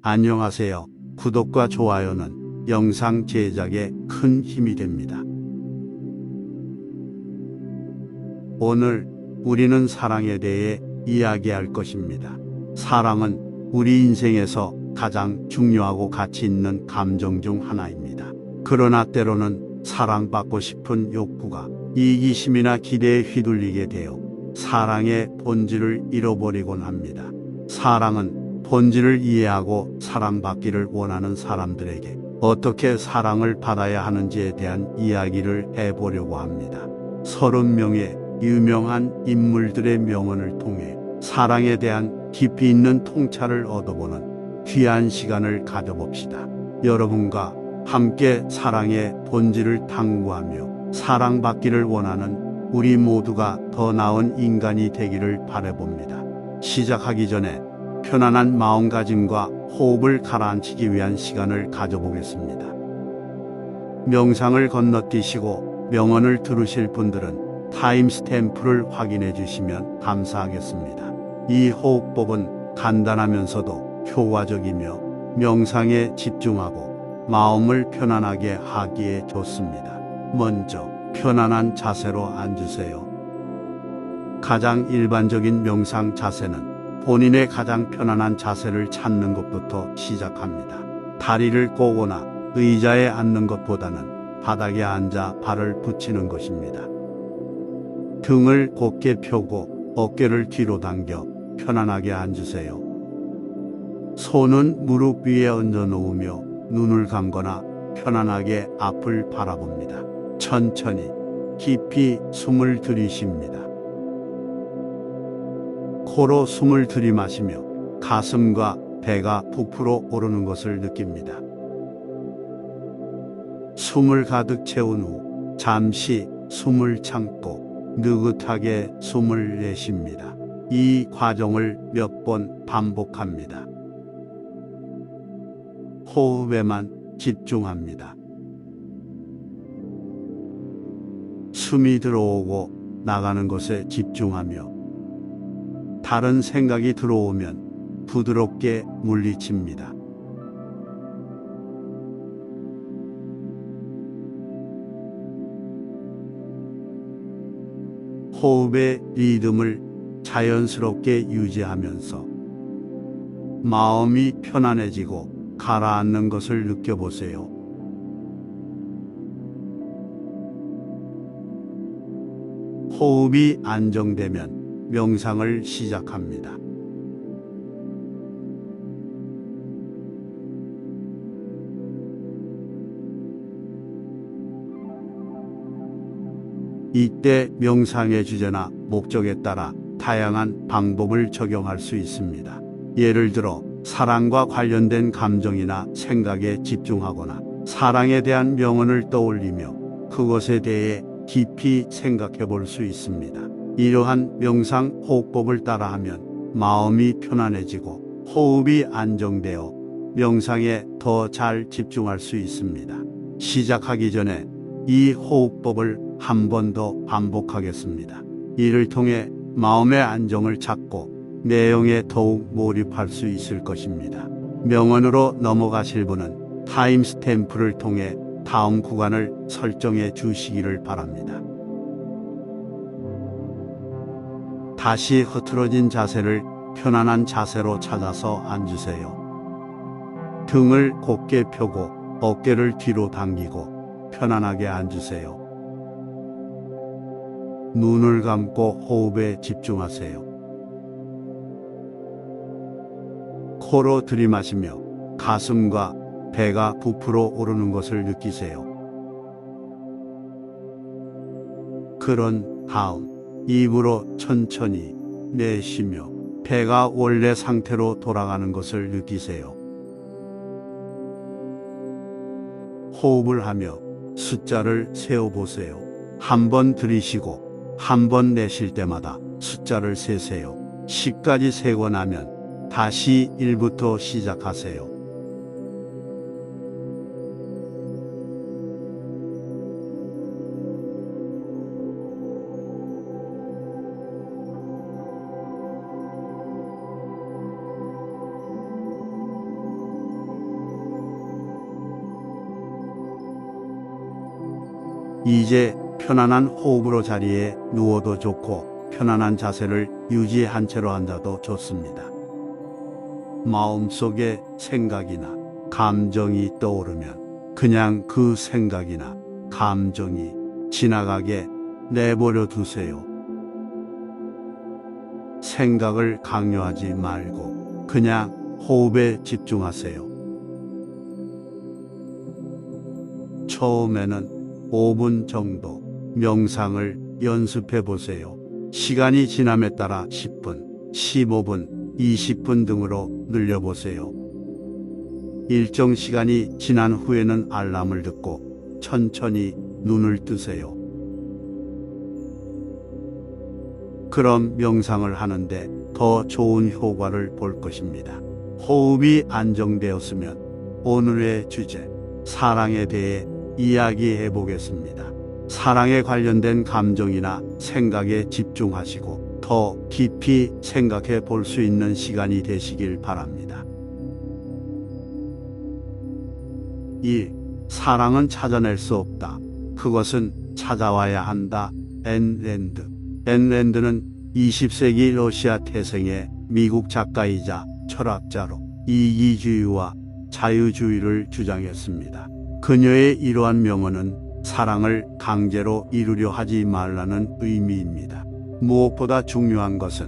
안녕하세요. 구독과 좋아요는 영상 제작에 큰 힘이 됩니다. 오늘 우리는 사랑에 대해 이야기할 것입니다. 사랑은 우리 인생에서 가장 중요하고 가치 있는 감정 중 하나입니다. 그러나 때로는 사랑받고 싶은 욕구가 이기심이나 기대에 휘둘리게 되어 사랑의 본질을 잃어버리곤 합니다. 사랑은 본질을 이해하고 사랑받기를 원하는 사람들에게 어떻게 사랑을 받아야 하는지에 대한 이야기를 해보려고 합니다. 30명의 유명한 인물들의 명언을 통해 사랑에 대한 깊이 있는 통찰을 얻어보는 귀한 시간을 가져봅시다. 여러분과 함께 사랑의 본질을 탐구하며 사랑받기를 원하는 우리 모두가 더 나은 인간이 되기를 바라봅니다. 시작하기 전에 편안한 마음가짐과 호흡을 가라앉히기 위한 시간을 가져보겠습니다. 명상을 건너뛰시고 명언을 들으실 분들은 타임스탬프를 확인해 주시면 감사하겠습니다. 이 호흡법은 간단하면서도 효과적이며 명상에 집중하고 마음을 편안하게 하기에 좋습니다. 먼저 편안한 자세로 앉으세요. 가장 일반적인 명상 자세는 본인의 가장 편안한 자세를 찾는 것부터 시작합니다. 다리를 꼬거나 의자에 앉는 것보다는 바닥에 앉아 발을 붙이는 것입니다. 등을 곧게 펴고 어깨를 뒤로 당겨 편안하게 앉으세요. 손은 무릎 위에 얹어 놓으며 눈을 감거나 편안하게 앞을 바라봅니다. 천천히 깊이 숨을 들이쉽니다. 코로 숨을 들이마시며 가슴과 배가 부풀어 오르는 것을 느낍니다. 숨을 가득 채운 후 잠시 숨을 참고 느긋하게 숨을 내쉽니다. 이 과정을 몇 번 반복합니다. 호흡에만 집중합니다. 숨이 들어오고 나가는 것에 집중하며 다른 생각이 들어오면 부드럽게 물리칩니다. 호흡의 리듬을 자연스럽게 유지하면서 마음이 편안해지고 가라앉는 것을 느껴보세요. 호흡이 안정되면 명상을 시작합니다. 이때 명상의 주제나 목적에 따라 다양한 방법을 적용할 수 있습니다. 예를 들어 사랑과 관련된 감정이나 생각에 집중하거나 사랑에 대한 명언을 떠올리며 그것에 대해 깊이 생각해 볼 수 있습니다. 이러한 명상 호흡법을 따라하면 마음이 편안해지고 호흡이 안정되어 명상에 더 잘 집중할 수 있습니다. 시작하기 전에 이 호흡법을 한 번 더 반복하겠습니다. 이를 통해 마음의 안정을 찾고 내용에 더욱 몰입할 수 있을 것입니다. 명언으로 넘어가실 분은 타임스탬프를 통해 다음 구간을 설정해 주시기를 바랍니다. 다시 흐트러진 자세를 편안한 자세로 찾아서 앉으세요. 등을 곧게 펴고 어깨를 뒤로 당기고 편안하게 앉으세요. 눈을 감고 호흡에 집중하세요. 코로 들이마시며 가슴과 배가 부풀어 오르는 것을 느끼세요. 그런 다음 입으로 천천히 내쉬며 배가 원래 상태로 돌아가는 것을 느끼세요. 호흡을 하며 숫자를 세어보세요. 한 번 들이쉬고 한 번 내쉴 때마다 숫자를 세세요. 10까지 세고 나면 다시 1부터 시작하세요. 이제 편안한 호흡으로 자리에 누워도 좋고 편안한 자세를 유지한 채로 앉아도 좋습니다. 마음속에 생각이나 감정이 떠오르면 그냥 그 생각이나 감정이 지나가게 내버려 두세요. 생각을 강요하지 말고 그냥 호흡에 집중하세요. 처음에는 5분 정도 명상을 연습해 보세요. 시간이 지남에 따라 10분, 15분, 20분 등으로 늘려보세요. 일정 시간이 지난 후에는 알람을 듣고 천천히 눈을 뜨세요. 그럼 명상을 하는데 더 좋은 효과를 볼 것입니다. 호흡이 안정되었으면 오늘의 주제, 사랑에 대해 이야기해 보겠습니다. 사랑에 관련된 감정이나 생각에 집중하시고 더 깊이 생각해 볼 수 있는 시간이 되시길 바랍니다. 1. 사랑은 찾아낼 수 없다. 그것은 찾아와야 한다. 앤 랜드. 앤 랜드는 20세기 러시아 태생의 미국 작가이자 철학자로 이기주의와 자유주의를 주장했습니다. 그녀의 이러한 명언은 사랑을 강제로 이루려 하지 말라는 의미입니다. 무엇보다 중요한 것은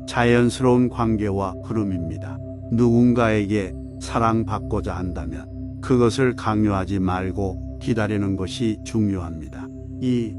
자연스러운 관계와 흐름입니다. 누군가에게 사랑받고자 한다면 그것을 강요하지 말고 기다리는 것이 중요합니다. 2.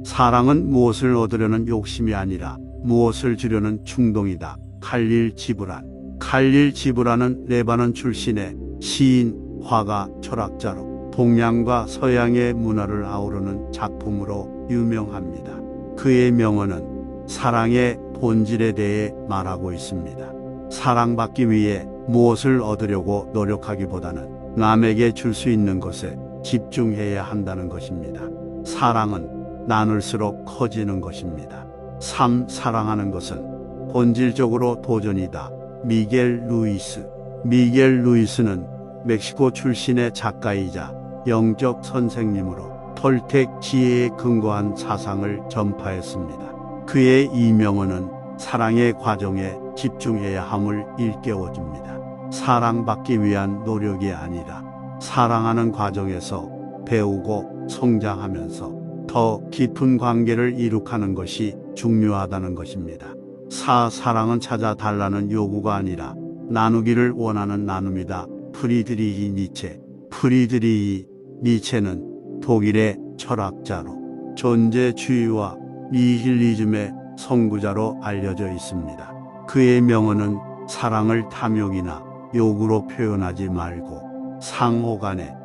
사랑은 무엇을 얻으려는 욕심이 아니라 무엇을 주려는 충동이다. 칼릴 지브란. 칼릴 지브란은 레바논 출신의 시인, 화가, 철학자로 동양과 서양의 문화를 아우르는 작품으로 유명합니다. 그의 명언은 사랑의 본질에 대해 말하고 있습니다. 사랑받기 위해 무엇을 얻으려고 노력하기보다는 남에게 줄 수 있는 것에 집중해야 한다는 것입니다. 사랑은 나눌수록 커지는 것입니다. 3. 사랑하는 것은 본질적으로 도전이다. 미겔 루이스. 미겔 루이스는 멕시코 출신의 작가이자 영적 선생님으로 톨텍 지혜에 근거한 사상을 전파했습니다. 그의 이 명언은 사랑의 과정에 집중해야 함을 일깨워줍니다. 사랑받기 위한 노력이 아니라 사랑하는 과정에서 배우고 성장하면서 더 깊은 관계를 이룩하는 것이 중요하다는 것입니다. 4. 사랑은 찾아달라는 요구가 아니라 나누기를 원하는 나눔이다. 프리드리히 니체. 프리드리히 니체는 독일의 철학자로 존재주의와 니힐리즘의 선구자로 알려져 있습니다. 그의 명언은 사랑을 탐욕이나 욕구로 표현하지 말고 상호 간의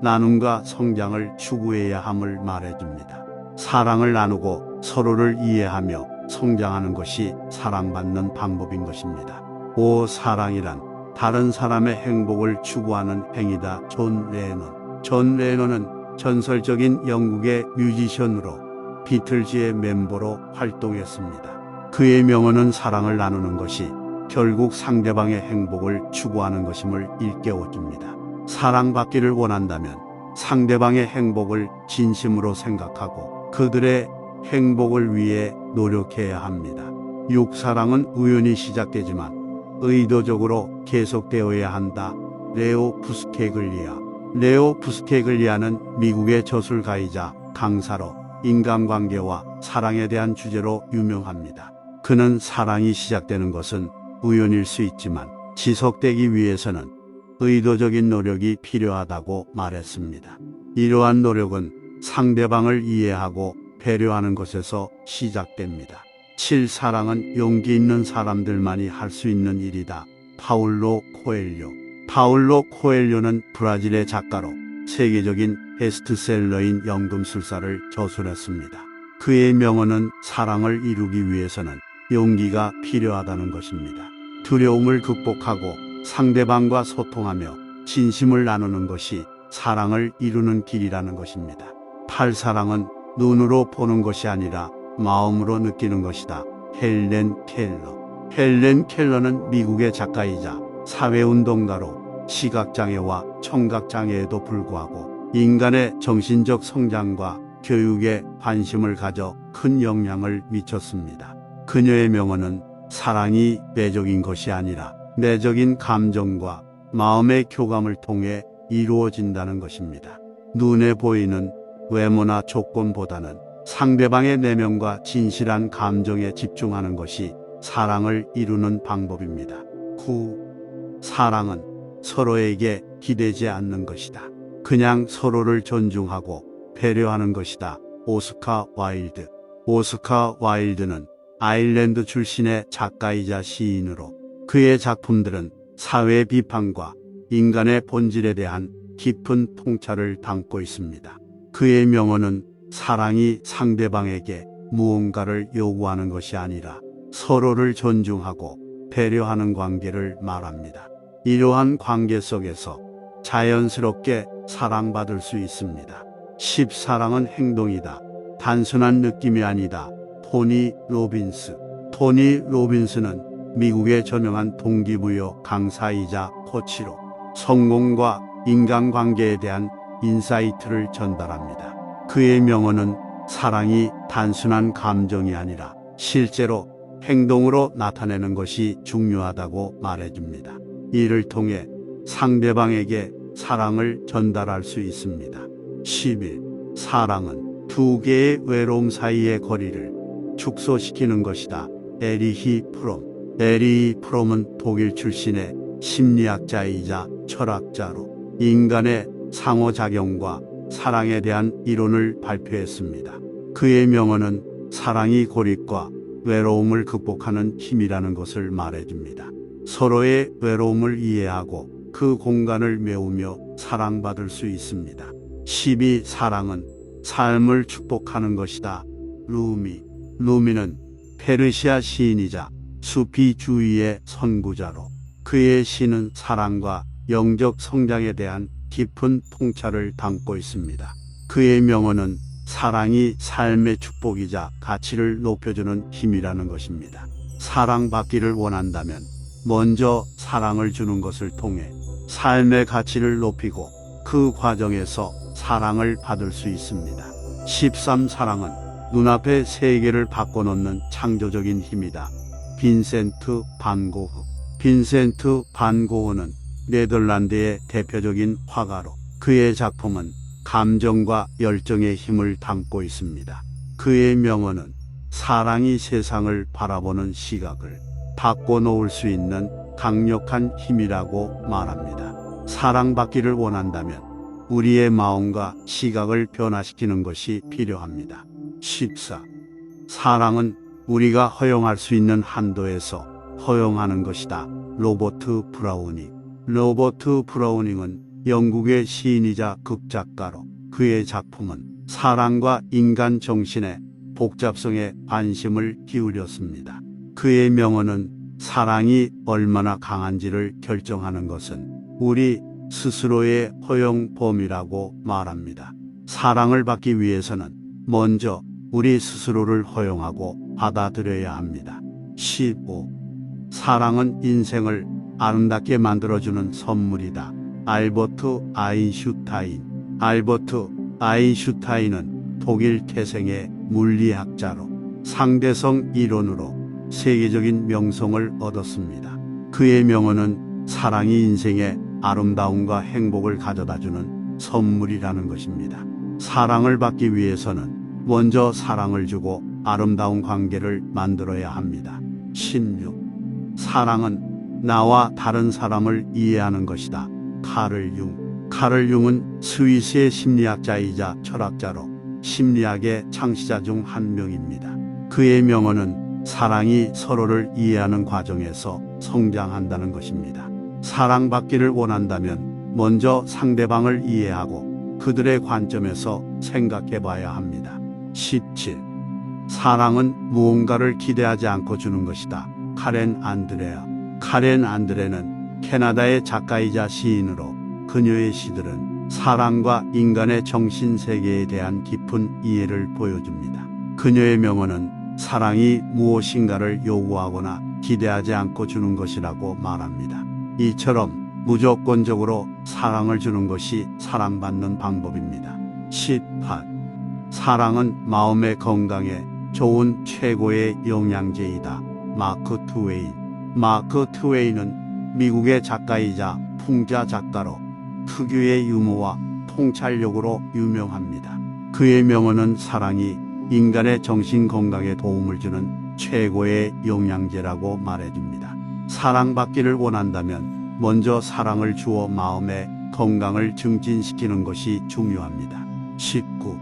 나눔과 성장을 추구해야 함을 말해줍니다. 사랑을 나누고 서로를 이해하며 성장하는 것이 사랑받는 방법인 것입니다. 5. 사랑이란 다른 사람의 행복을 추구하는 행위다. 존 레논. 존 레논은 전설적인 영국의 뮤지션으로 비틀즈의 멤버로 활동했습니다. 그의 명언은 사랑을 나누는 것이 결국 상대방의 행복을 추구하는 것임을 일깨워줍니다. 사랑받기를 원한다면 상대방의 행복을 진심으로 생각하고 그들의 행복을 위해 노력해야 합니다. 6. 사랑은 우연히 시작되지만 의도적으로 계속되어야 한다. 레오 부스케글리아. 레오 부스케글리아는 미국의 저술가이자 강사로 인간관계와 사랑에 대한 주제로 유명합니다. 그는 사랑이 시작되는 것은 우연일 수 있지만 지속되기 위해서는 의도적인 노력이 필요하다고 말했습니다. 이러한 노력은 상대방을 이해하고 배려하는 것에서 시작됩니다. 7. 사랑은 용기 있는 사람들만이 할 수 있는 일이다. 파울로 코엘료. 파울로 코엘료는 브라질의 작가로 세계적인 베스트셀러인 연금술사를 저술했습니다. 그의 명언은 사랑을 이루기 위해서는 용기가 필요하다는 것입니다. 두려움을 극복하고 상대방과 소통하며 진심을 나누는 것이 사랑을 이루는 길이라는 것입니다. 8. 사랑은 눈으로 보는 것이 아니라 마음으로 느끼는 것이다. 헬렌 켈러. 헬렌 켈러는 미국의 작가이자 사회운동가로 시각장애와 청각장애에도 불구하고 인간의 정신적 성장과 교육에 관심을 가져 큰 영향을 미쳤습니다. 그녀의 명언은 사랑이 외적인 것이 아니라 내적인 감정과 마음의 교감을 통해 이루어진다는 것입니다. 눈에 보이는 외모나 조건보다는 상대방의 내면과 진실한 감정에 집중하는 것이 사랑을 이루는 방법입니다. 9. 사랑은 서로에게 기대지 않는 것이다. 그냥 서로를 존중하고 배려하는 것이다. 오스카 와일드. 오스카 와일드는 아일랜드 출신의 작가이자 시인으로 그의 작품들은 사회 비판과 인간의 본질에 대한 깊은 통찰을 담고 있습니다. 그의 명언은 사랑이 상대방에게 무언가를 요구하는 것이 아니라 서로를 존중하고 배려하는 관계를 말합니다. 이러한 관계 속에서 자연스럽게 사랑받을 수 있습니다. 10. 사랑은 행동이다. 단순한 느낌이 아니다. 토니 로빈스. 토니 로빈스는 미국의 저명한 동기부여 강사이자 코치로 성공과 인간관계에 대한 인사이트를 전달합니다. 그의 명언은 사랑이 단순한 감정이 아니라 실제로 행동으로 나타내는 것이 중요하다고 말해줍니다. 이를 통해 상대방에게 사랑을 전달할 수 있습니다. 11. 사랑은 두 개의 외로움 사이의 거리를 축소시키는 것이다. 에리히 프롬. 에리히 프롬은 독일 출신의 심리학자이자 철학자로 인간의 상호작용과 사랑에 대한 이론을 발표했습니다. 그의 명언은 사랑이 고립과 외로움을 극복하는 힘이라는 것을 말해줍니다. 서로의 외로움을 이해하고 그 공간을 메우며 사랑받을 수 있습니다. 12. 사랑은 삶을 축복하는 것이다. 루미. 루미는 페르시아 시인이자 수피주의의 선구자로 그의 시는 사랑과 영적 성장에 대한 깊은 통찰을 담고 있습니다. 그의 명언은 사랑이 삶의 축복이자 가치를 높여주는 힘이라는 것입니다. 사랑받기를 원한다면 먼저 사랑을 주는 것을 통해 삶의 가치를 높이고 그 과정에서 사랑을 받을 수 있습니다. 13. 사랑은 눈앞의 세계를 바꿔놓는 창조적인 힘이다. 빈센트 반 고흐. 빈센트 반 고흐는 네덜란드의 대표적인 화가로 그의 작품은 감정과 열정의 힘을 담고 있습니다. 그의 명언은 사랑이 세상을 바라보는 시각을 바꿔놓을 수 있는 강력한 힘이라고 말합니다. 사랑받기를 원한다면 우리의 마음과 시각을 변화시키는 것이 필요합니다. 14. 사랑은 우리가 허용할 수 있는 한도에서 허용하는 것이다. 로버트 브라우닝. 로버트 브라우닝은 영국의 시인이자 극작가로 그의 작품은 사랑과 인간 정신의 복잡성에 관심을 기울였습니다. 그의 명언은 사랑이 얼마나 강한지를 결정하는 것은 우리 스스로의 허용 범위라고 말합니다. 사랑을 받기 위해서는 먼저 우리 스스로를 허용하고 받아들여야 합니다. 15. 사랑은 인생을 아름답게 만들어주는 선물이다. 알버트 아인슈타인. 알버트 아인슈타인은 독일 태생의 물리학자로 상대성 이론으로 세계적인 명성을 얻었습니다. 그의 명언은 사랑이 인생에 아름다움과 행복을 가져다주는 선물이라는 것입니다. 사랑을 받기 위해서는 먼저 사랑을 주고 아름다운 관계를 만들어야 합니다. 16. 사랑은 나와 다른 사람을 이해하는 것이다. 카를 융. 카를 융은 스위스의 심리학자이자 철학자로 심리학의 창시자 중 한 명입니다. 그의 명언은 사랑이 서로를 이해하는 과정에서 성장한다는 것입니다. 사랑받기를 원한다면 먼저 상대방을 이해하고 그들의 관점에서 생각해 봐야 합니다. 17. 사랑은 무언가를 기대하지 않고 주는 것이다. 카렌 안드레아. 카렌 안드레는 캐나다의 작가이자 시인으로 그녀의 시들은 사랑과 인간의 정신세계에 대한 깊은 이해를 보여줍니다. 그녀의 명언은 사랑이 무엇인가를 요구하거나 기대하지 않고 주는 것이라고 말합니다. 이처럼 무조건적으로 사랑을 주는 것이 사랑받는 방법입니다. 18. 사랑은 마음의 건강에 좋은 최고의 영양제이다. 마크 트웨인. 마크 트웨인은 미국의 작가이자 풍자 작가로 특유의 유머와 통찰력으로 유명합니다. 그의 명언은 사랑이 인간의 정신 건강에 도움을 주는 최고의 영양제라고 말해줍니다. 사랑받기를 원한다면 먼저 사랑을 주어 마음의 건강을 증진시키는 것이 중요합니다. 19.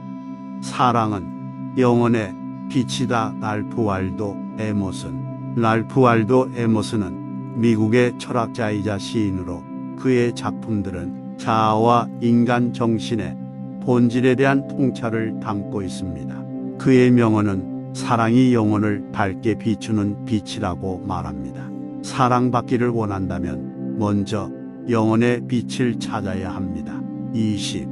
사랑은 영혼의 빛이다. 랄프 월도 에머슨. 랄프 월도 에머슨은 미국의 철학자이자 시인으로 그의 작품들은 자아와 인간 정신의 본질에 대한 통찰을 담고 있습니다. 그의 명언은 사랑이 영혼을 밝게 비추는 빛이라고 말합니다. 사랑받기를 원한다면 먼저 영혼의 빛을 찾아야 합니다. 20.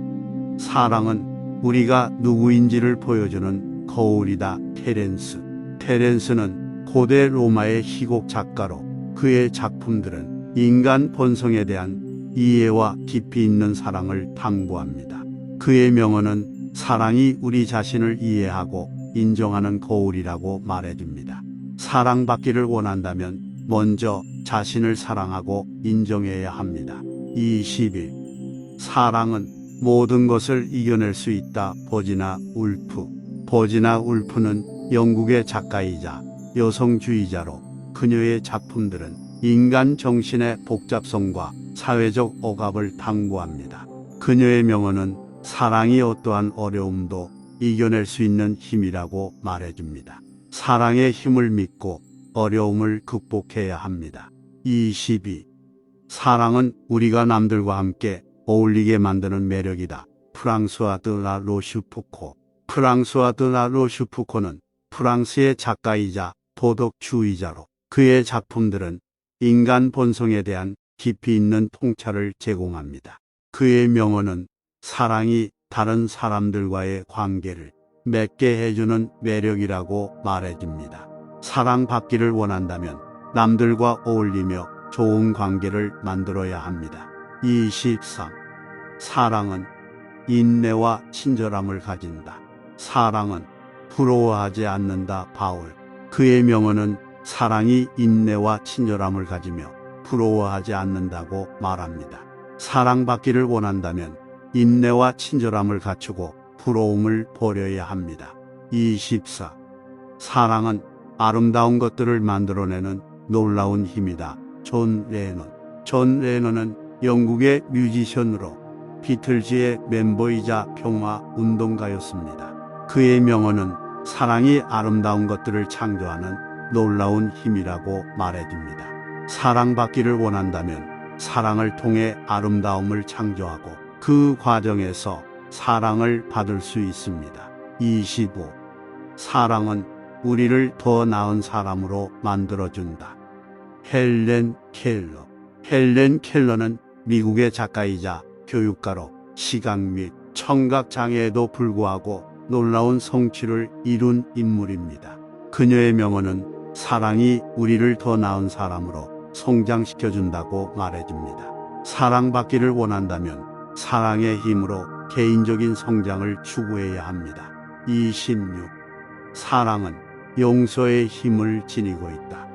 사랑은 우리가 누구인지를 보여주는 거울이다. 테렌스. 테렌스는 고대 로마의 희곡 작가로 그의 작품들은 인간 본성에 대한 이해와 깊이 있는 사랑을 탐구합니다. 그의 명언은 사랑이 우리 자신을 이해하고 인정하는 거울이라고 말해줍니다. 사랑받기를 원한다면 먼저 자신을 사랑하고 인정해야 합니다. 21. 사랑은 모든 것을 이겨낼 수 있다. 버지나 울프. 버지나 울프는 영국의 작가이자 여성주의자로 그녀의 작품들은 인간 정신의 복잡성과 사회적 억압을 탐구합니다. 그녀의 명언은 사랑이 어떠한 어려움도 이겨낼 수 있는 힘이라고 말해줍니다. 사랑의 힘을 믿고 어려움을 극복해야 합니다. 22. 사랑은 우리가 남들과 함께 어울리게 만드는 매력이다. 프랑스와 드라 로슈푸코. 프랑스와 드라 로슈푸코는 프랑스의 작가이자 도덕주의자로 그의 작품들은 인간 본성에 대한 깊이 있는 통찰을 제공합니다. 그의 명언은 사랑이 다른 사람들과의 관계를 맺게 해주는 매력이라고 말해줍니다. 사랑받기를 원한다면 남들과 어울리며 좋은 관계를 만들어야 합니다. 23. 사랑은 인내와 친절함을 가진다. 사랑은 부러워하지 않는다. 바울. 그의 명언은 사랑이 인내와 친절함을 가지며 부러워하지 않는다고 말합니다. 사랑받기를 원한다면 인내와 친절함을 갖추고 부러움을 버려야 합니다. 24. 사랑은 아름다운 것들을 만들어내는 놀라운 힘이다. 존 레논. 존 레논은 영국의 뮤지션으로 비틀즈의 멤버이자 평화운동가였습니다. 그의 명언은 사랑이 아름다운 것들을 창조하는 놀라운 힘이라고 말해줍니다. 사랑받기를 원한다면 사랑을 통해 아름다움을 창조하고 그 과정에서 사랑을 받을 수 있습니다. 25. 사랑은 우리를 더 나은 사람으로 만들어준다. 헬렌 켈러. 헬렌 켈러는 미국의 작가이자 교육가로 시각 및 청각 장애에도 불구하고 놀라운 성취를 이룬 인물입니다. 그녀의 명언은 사랑이 우리를 더 나은 사람으로 성장시켜준다고 말해줍니다. 사랑받기를 원한다면 사랑의 힘으로 개인적인 성장을 추구해야 합니다. 26. 사랑은 용서의 힘을 지니고 있다.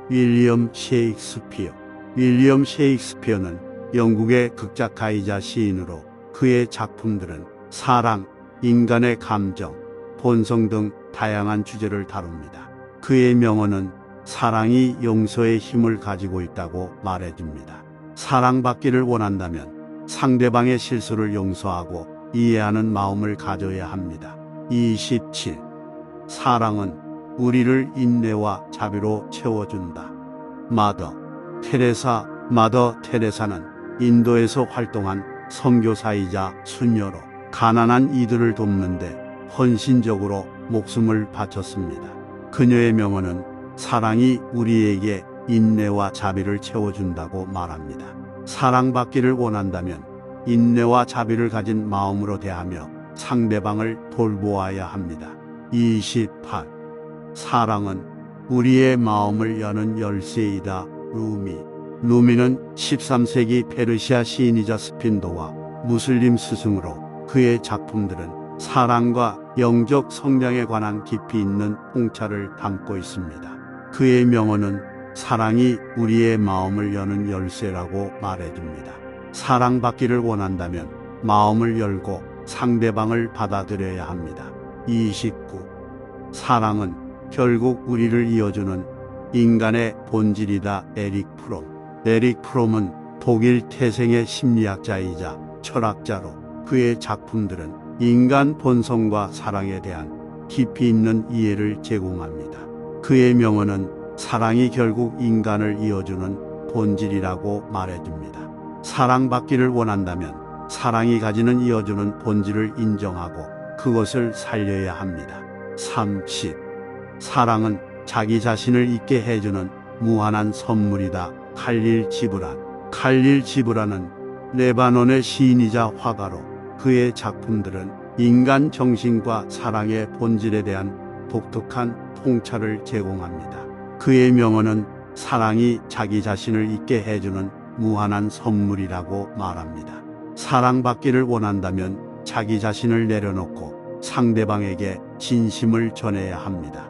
윌리엄 셰익스피어. 윌리엄 셰익스피어는 영국의 극작가이자 시인으로 그의 작품들은 사랑, 인간의 감정, 본성 등 다양한 주제를 다룹니다. 그의 명언은 사랑이 용서의 힘을 가지고 있다고 말해줍니다. 사랑받기를 원한다면 상대방의 실수를 용서하고 이해하는 마음을 가져야 합니다. 27. 사랑은 우리를 인내와 자비로 채워준다. 마더 테레사. 마더 테레사는 인도에서 활동한 선교사이자 수녀로 가난한 이들을 돕는데 헌신적으로 목숨을 바쳤습니다. 그녀의 명언은 사랑이 우리에게 인내와 자비를 채워준다고 말합니다. 사랑받기를 원한다면 인내와 자비를 가진 마음으로 대하며 상대방을 돌보아야 합니다. 28. 사랑은 우리의 마음을 여는 열쇠이다. 루미. 루미는 13세기 페르시아 시인이자 스핀도와 무슬림 스승으로 그의 작품들은 사랑과 영적 성장에 관한 깊이 있는 통찰을 담고 있습니다. 그의 명언은 사랑이 우리의 마음을 여는 열쇠라고 말해줍니다. 사랑받기를 원한다면 마음을 열고 상대방을 받아들여야 합니다. 29. 사랑은 결국 우리를 이어주는 인간의 본질이다. 에릭 프롬. 에릭 프롬은 독일 태생의 심리학자이자 철학자로 그의 작품들은 인간 본성과 사랑에 대한 깊이 있는 이해를 제공합니다. 그의 명언은 사랑이 결국 인간을 이어주는 본질이라고 말해줍니다. 사랑받기를 원한다면 사랑이 가지는 이어주는 본질을 인정하고 그것을 살려야 합니다. 30. 사랑은 자기 자신을 있게 해주는 무한한 선물이다. 칼릴 지브란. 칼릴 지브란은 레바논의 시인이자 화가로 그의 작품들은 인간 정신과 사랑의 본질에 대한 독특한 통찰을 제공합니다. 그의 명언은 사랑이 자기 자신을 있게 해주는 무한한 선물이라고 말합니다. 사랑받기를 원한다면 자기 자신을 내려놓고 상대방에게 진심을 전해야 합니다.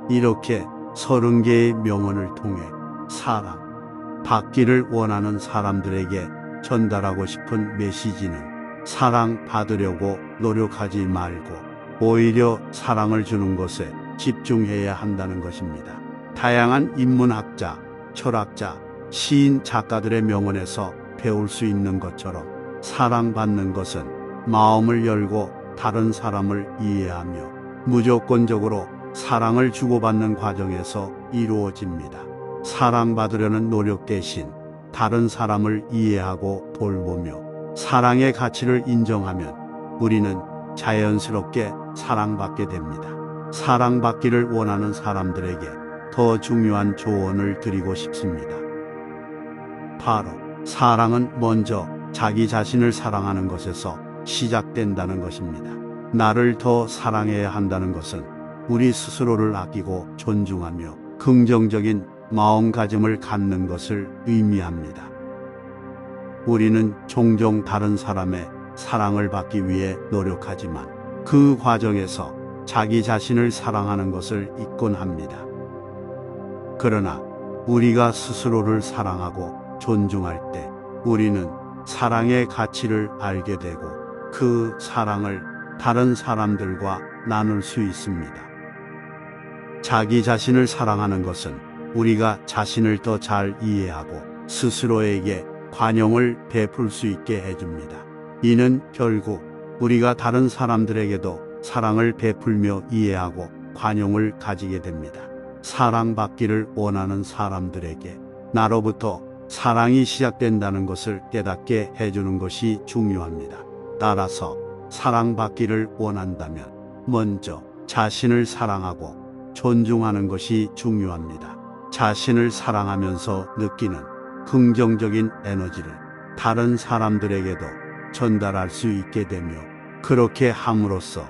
이렇게 30개의 명언을 통해 사랑 받기를 원하는 사람들에게 전달하고 싶은 메시지는 사랑 받으려고 노력하지 말고 오히려 사랑을 주는 것에 집중해야 한다는 것입니다. 다양한 인문학자, 철학자, 시인, 작가들의 명언에서 배울 수 있는 것처럼 사랑받는 것은 마음을 열고 다른 사람을 이해하며 무조건적으로 사랑을 주고받는 과정에서 이루어집니다. 사랑받으려는 노력 대신 다른 사람을 이해하고 돌보며 사랑의 가치를 인정하면 우리는 자연스럽게 사랑받게 됩니다. 사랑받기를 원하는 사람들에게 더 중요한 조언을 드리고 싶습니다. 바로 사랑은 먼저 자기 자신을 사랑하는 것에서 시작된다는 것입니다. 나를 더 사랑해야 한다는 것은 우리 스스로를 아끼고 존중하며 긍정적인 마음가짐을 갖는 것을 의미합니다. 우리는 종종 다른 사람의 사랑을 받기 위해 노력하지만 그 과정에서 자기 자신을 사랑하는 것을 잊곤 합니다. 그러나 우리가 스스로를 사랑하고 존중할 때 우리는 사랑의 가치를 알게 되고 그 사랑을 다른 사람들과 나눌 수 있습니다. 자기 자신을 사랑하는 것은 우리가 자신을 더 잘 이해하고 스스로에게 관용을 베풀 수 있게 해줍니다. 이는 결국 우리가 다른 사람들에게도 사랑을 베풀며 이해하고 관용을 가지게 됩니다. 사랑받기를 원하는 사람들에게 나로부터 사랑이 시작된다는 것을 깨닫게 해주는 것이 중요합니다. 따라서 사랑받기를 원한다면 먼저 자신을 사랑하고 존중하는 것이 중요합니다. 자신을 사랑하면서 느끼는 긍정적인 에너지를 다른 사람들에게도 전달할 수 있게 되며 그렇게 함으로써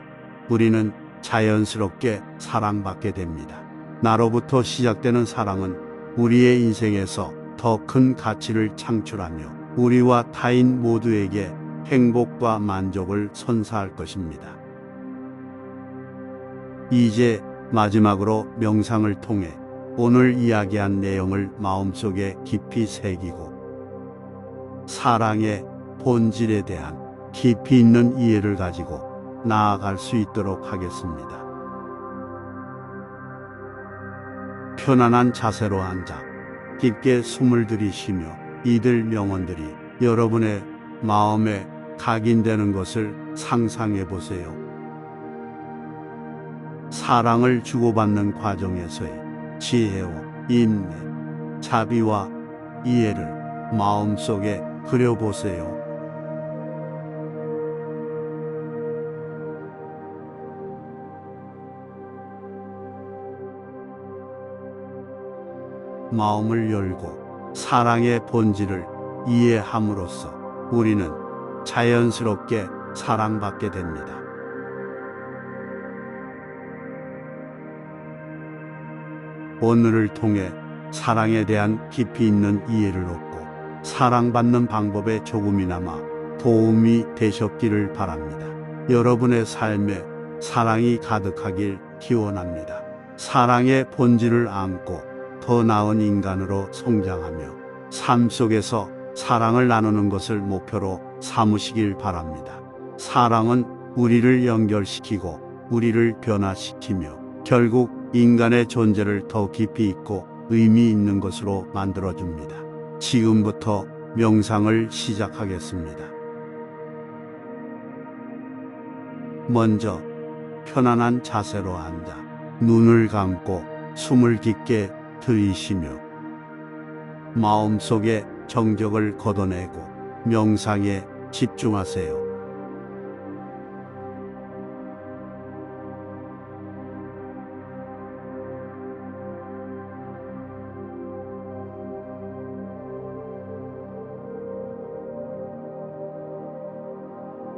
우리는 자연스럽게 사랑받게 됩니다. 나로부터 시작되는 사랑은 우리의 인생에서 더 큰 가치를 창출하며 우리와 타인 모두에게 행복과 만족을 선사할 것입니다. 이제 마지막으로 명상을 통해 오늘 이야기한 내용을 마음속에 깊이 새기고 사랑의 본질에 대한 깊이 있는 이해를 가지고 나아갈 수 있도록 하겠습니다. 편안한 자세로 앉아 깊게 숨을 들이쉬며 이들 명언들이 여러분의 마음에 각인되는 것을 상상해 보세요. 사랑을 주고받는 과정에서의 지혜와 인내, 자비와 이해를 마음속에 그려보세요. 마음을 열고 사랑의 본질을 이해함으로써 우리는 자연스럽게 사랑받게 됩니다. 오늘을 통해 사랑에 대한 깊이 있는 이해를 얻고 사랑받는 방법에 조금이나마 도움이 되셨기를 바랍니다. 여러분의 삶에 사랑이 가득하길 기원합니다. 사랑의 본질을 안고 더 나은 인간으로 성장하며 삶 속에서 사랑을 나누는 것을 목표로 삼으시길 바랍니다. 사랑은 우리를 연결시키고 우리를 변화시키며 결국 인간의 존재를 더 깊이 있고 의미 있는 것으로 만들어줍니다. 지금부터 명상을 시작하겠습니다. 먼저 편안한 자세로 앉아 눈을 감고 숨을 깊게 들이쉬며 마음속에 정적을 걷어내고 명상에 집중하세요.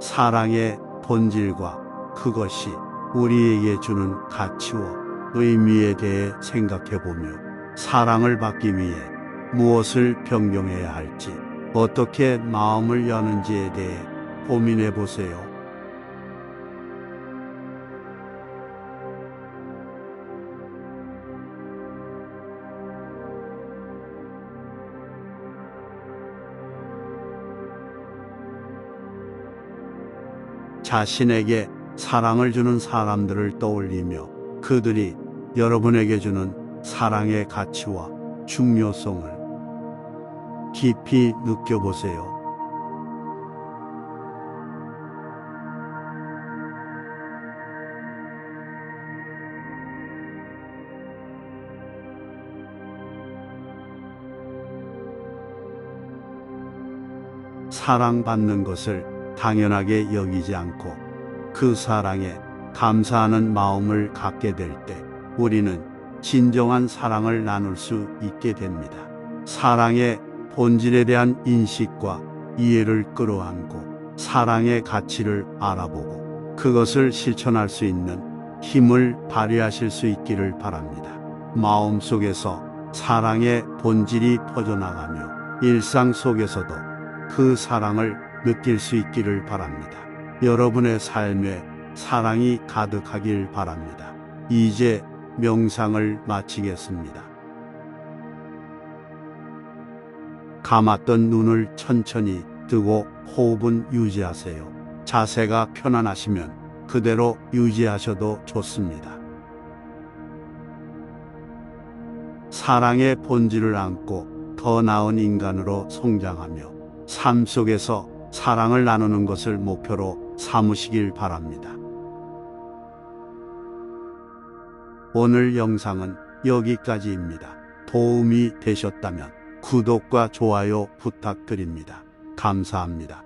사랑의 본질과 그것이 우리에게 주는 가치와 의미에 대해 생각해보며 사랑을 받기 위해 무엇을 변경해야 할지, 어떻게 마음을 여는지에 대해 고민해보세요. 자신에게 사랑을 주는 사람들을 떠올리며 그들이 여러분에게 주는 사랑의 가치와 중요성을 깊이 느껴보세요. 사랑받는 것을 당연하게 여기지 않고 그 사랑에 감사하는 마음을 갖게 될 때 우리는 진정한 사랑을 나눌 수 있게 됩니다. 사랑의 본질에 대한 인식과 이해를 끌어안고 사랑의 가치를 알아보고 그것을 실천할 수 있는 힘을 발휘하실 수 있기를 바랍니다. 마음속에서 사랑의 본질이 퍼져나가며 일상 속에서도 그 사랑을 느낄 수 있기를 바랍니다. 여러분의 삶에 사랑이 가득하길 바랍니다. 이제 명상을 마치겠습니다. 감았던 눈을 천천히 뜨고 호흡은 유지하세요. 자세가 편안하시면 그대로 유지하셔도 좋습니다. 사랑의 본질을 안고 더 나은 인간으로 성장하며 삶 속에서 사랑을 나누는 것을 목표로 삼으시길 바랍니다. 오늘 영상은 여기까지입니다. 도움이 되셨다면 구독과 좋아요 부탁드립니다. 감사합니다.